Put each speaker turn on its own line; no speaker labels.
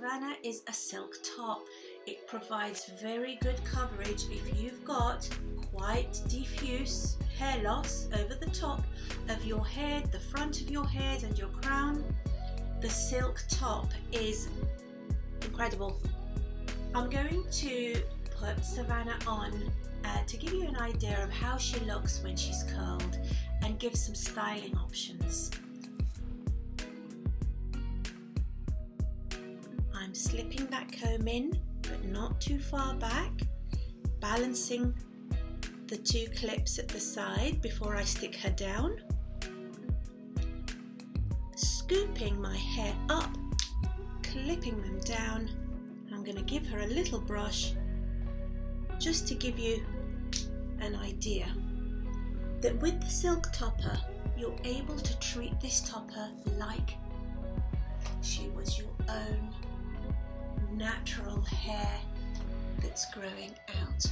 Savannah is a silk top. It provides very good coverage if you've got quite diffuse hair loss over the top of your head, the front of your head and your crown. The silk top is incredible. I'm going to put Savannah on to give you an idea of how she looks when she's curled and give some styling options. I'm slipping that comb in, but not too far back, balancing the two clips at the side before I stick her down, scooping my hair up, clipping them down. I'm going to give her a little brush just to give you an idea that with the silk topper you're able to treat this topper like she was your own natural hair that's growing out.